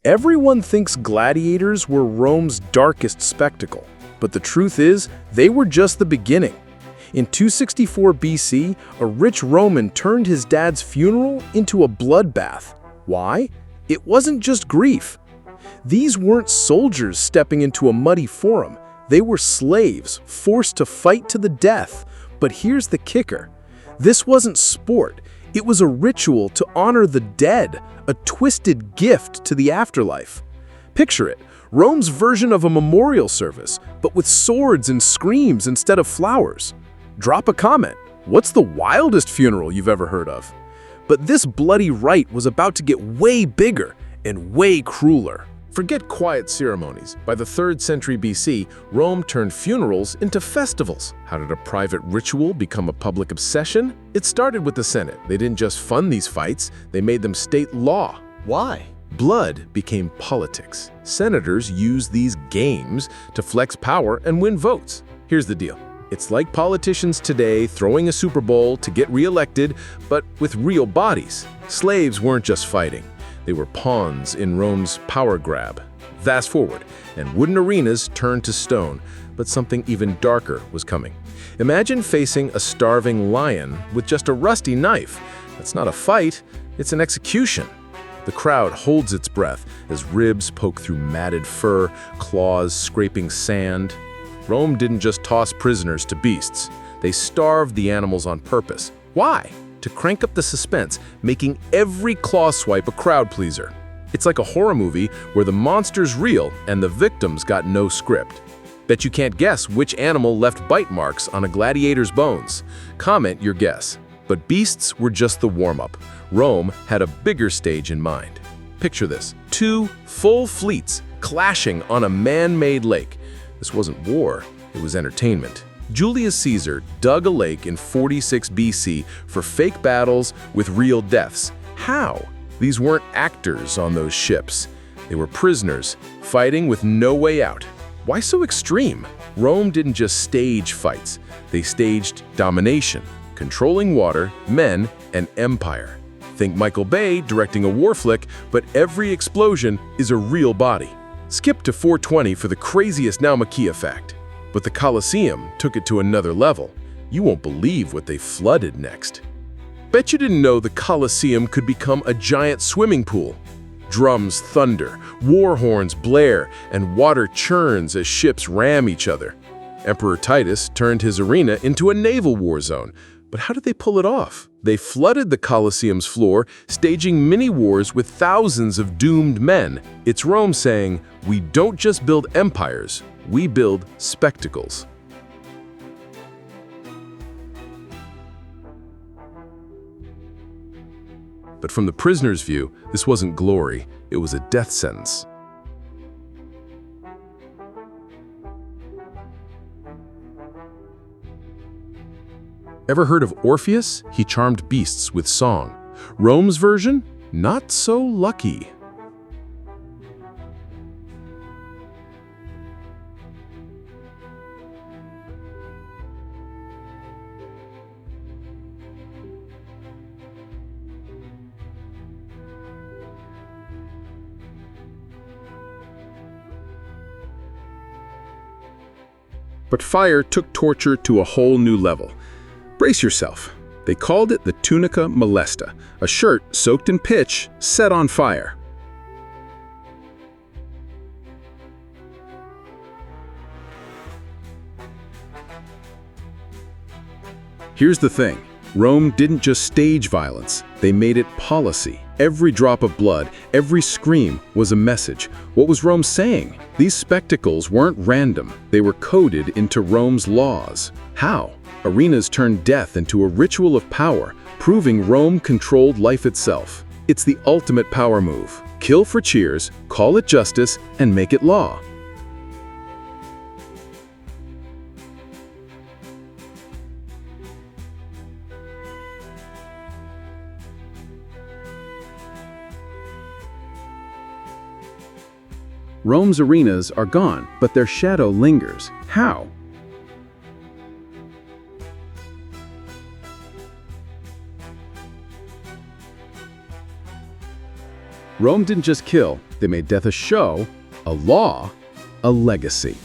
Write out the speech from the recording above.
Everyone thinks gladiators were Rome's darkest spectacle, but the truth is, they were just the beginning. In 264 BC, a rich Roman turned his dad's funeral into a bloodbath. Why? It wasn't just grief. These weren't soldiers stepping into a muddy forum. They were slaves, forced to fight to the death. But here's the kicker. This wasn't sport. It was a ritual to honor the dead, a twisted gift to the afterlife. Picture it, Rome's version of a memorial service, but with swords and screams instead of flowers. Drop a comment. What's the wildest funeral you've ever heard of? But this bloody rite was about to get way bigger and way crueler. Forget quiet ceremonies. By the 3rd century BC, Rome turned funerals into festivals. How did a private ritual become a public obsession? It started with the Senate. They didn't just fund these fights, they made them state law. Why? Blood became politics. Senators used these games to flex power and win votes. Here's the deal. It's like politicians today throwing a Super Bowl to get re-elected, but with real bodies. Slaves weren't just fighting. They were pawns in Rome's power grab. Fast forward, and wooden arenas turned to stone, but something even darker was coming. Imagine facing a starving lion with just a rusty knife. That's not a fight, it's an execution. The crowd holds its breath as ribs poke through matted fur, claws scraping sand. Rome didn't just toss prisoners to beasts. They starved the animals on purpose. Why? To crank up the suspense, making every claw swipe a crowd pleaser. It's like a horror movie where the monster's real and the victims got no script. Bet you can't guess which animal left bite marks on a gladiator's bones. Comment your guess. But beasts were just the warm-up. Rome had a bigger stage in mind. Picture this, 2 full fleets clashing on a man-made lake. This wasn't war, it was entertainment. Julius Caesar dug a lake in 46 BC for fake battles with real deaths. How? These weren't actors on those ships. They were prisoners, fighting with no way out. Why so extreme? Rome didn't just stage fights. They staged domination, controlling water, men, and empire. Think Michael Bay directing a war flick, but every explosion is a real body. Skip to 420 for the craziest Naumachia fact. But the Colosseum took it to another level. You won't believe what they flooded next. Bet you didn't know the Colosseum could become a giant swimming pool. Drums thunder, war horns blare, and water churns as ships ram each other. Emperor Titus turned his arena into a naval war zone. But how did they pull it off? They flooded the Colosseum's floor, staging mini-wars with thousands of doomed men. It's Rome saying, we don't just build empires, we build spectacles. But from the prisoner's view, this wasn't glory, it was a death sentence. Ever heard of Orpheus? He charmed beasts with song. Rome's version? Not so lucky. But fire took torture to a whole new level. Brace yourself. They called it the tunica molesta, a shirt soaked in pitch, set on fire. Here's the thing. Rome didn't just stage violence, they made it policy. Every drop of blood, every scream was a message. What was Rome saying? These spectacles weren't random. They were coded into Rome's laws. How? Arenas turned death into a ritual of power, proving Rome controlled life itself. It's the ultimate power move. Kill for cheers, call it justice, and make it law. Rome's arenas are gone, but their shadow lingers. How? Rome didn't just kill, they made death a show, a law, a legacy.